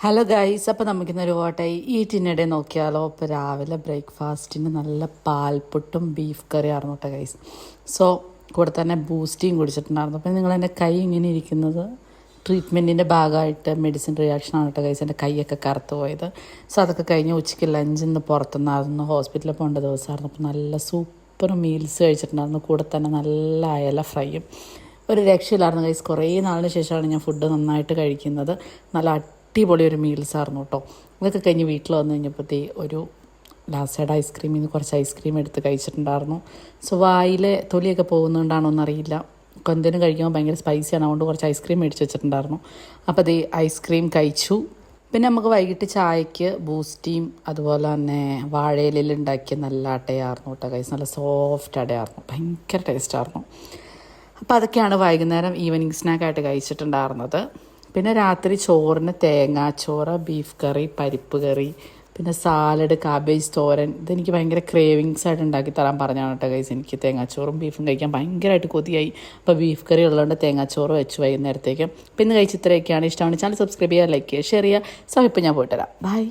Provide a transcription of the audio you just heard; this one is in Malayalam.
ഹലോ ഗൈസ്, അപ്പോൾ നമുക്കിന്നൊരു ഓട്ടായി ഈറ്റിനിടെ നോക്കിയാലോ. ഇപ്പോൾ രാവിലെ ബ്രേക്ക്ഫാസ്റ്റിന് നല്ല പാൽപ്പൊട്ടും ബീഫ് കറി ആയിരുന്നു കേട്ടോ ഗൈസ്. സോ കൂടെ തന്നെ ബൂസ്റ്റിയും കുടിച്ചിട്ടുണ്ടായിരുന്നു. അപ്പോൾ നിങ്ങളെൻ്റെ കൈ ഇങ്ങനെ ഇരിക്കുന്നത് ട്രീറ്റ്മെൻറ്റിൻ്റെ ഭാഗമായിട്ട് മെഡിസിൻ റിയാക്ഷനാണ് കേട്ടോ ഗൈസ്. എൻ്റെ കൈയൊക്കെ കറുത്ത് പോയത്. സോ അതൊക്കെ കഴിഞ്ഞ് ഉച്ചയ്ക്ക് ലഞ്ചിന്ന് പുറത്തുനിന്നായിരുന്നു, ഹോസ്പിറ്റലിൽ പോകേണ്ട ദിവസമായിരുന്നു. അപ്പോൾ നല്ല സൂപ്പർ മീൽസ് കഴിച്ചിട്ടുണ്ടായിരുന്നു. കൂടെ തന്നെ നല്ല അയല ഫ്രൈയും. ഒരു രക്ഷയില്ലായിരുന്നു ഗൈസ്. കുറേ നാളിന് ശേഷമാണ് ഞാൻ ഫുഡ് നന്നായിട്ട് കഴിക്കുന്നത്. നല്ല അടിപൊളി ഒരു മീൽസായിരുന്നു കേട്ടോ. ഇതൊക്കെ കഴിഞ്ഞ് വീട്ടിൽ വന്നു കഴിഞ്ഞപ്പോഴത്തേ ഒരു ലാസ്റ്റ് സൈഡ് ഐസ്ക്രീമിൽ നിന്ന് കുറച്ച് ഐസ്ക്രീം എടുത്ത് കഴിച്ചിട്ടുണ്ടായിരുന്നു. സോ വായിലെ തൊലിയൊക്കെ പോകുന്നുകൊണ്ടാണോ എന്നറിയില്ല, കൊന്തേനും കഴിക്കുമ്പോൾ ഭയങ്കര സ്പൈസിയാണ്, അതുകൊണ്ട് കുറച്ച് ഐസ്ക്രീം മേടിച്ച് വെച്ചിട്ടുണ്ടായിരുന്നു. അപ്പോൾ അത് ഐസ്ക്രീം കഴിച്ചു. പിന്നെ നമുക്ക് വൈകിട്ട് ചായക്ക് ബൂസ്റ്റിയും അതുപോലെ തന്നെ വാഴയിലയിൽ ഉണ്ടാക്കിയ നല്ല അടയായിരുന്നു കേട്ടോ ഗൈസ്. നല്ല സോഫ്റ്റ് അടയായിരുന്നു, ഭയങ്കര ടേസ്റ്റായിരുന്നു. അപ്പോൾ അതൊക്കെയാണ് വൈകുന്നേരം ഈവനിങ് സ്നാക്കായിട്ട് കഴിച്ചിട്ടുണ്ടായിരുന്നത്. പിന്നെ രാത്രി ചോറിന് തേങ്ങാച്ചോറ്, ബീഫ് കറി, പരിപ്പ് കറി, പിന്നെ സാലഡ്, കാബേജ് തോരൻ. ഇതെനിക്ക് ഭയങ്കര ക്രേവിങ്സ് ആയിട്ട് ഉണ്ടാക്കി തരാൻ പറഞ്ഞാണ് കേട്ടോ ഗൈസ്. എനിക്ക് തേങ്ങാച്ചോറും ബീഫും കഴിക്കാൻ ഭയങ്കരമായിട്ട് കൊതിയായി. അപ്പോൾ ബീഫ് കറി ഉള്ളതുകൊണ്ട് തേങ്ങാച്ചോറ് വെച്ച് വൈകുന്നേരത്തേക്ക്. പിന്നെ കഴിച്ച് ഇത്രയൊക്കെയാണ്. ഇഷ്ടമാണ് ചാനൽ സബ്സ്ക്രൈബ് ചെയ്യുക, ലൈക്ക് ചെയ്യുക, ഷെയർ ചെയ്യുക. സോ ഇപ്പോൾ ഞാൻ പോയിട്ട് വരാം. ബൈ.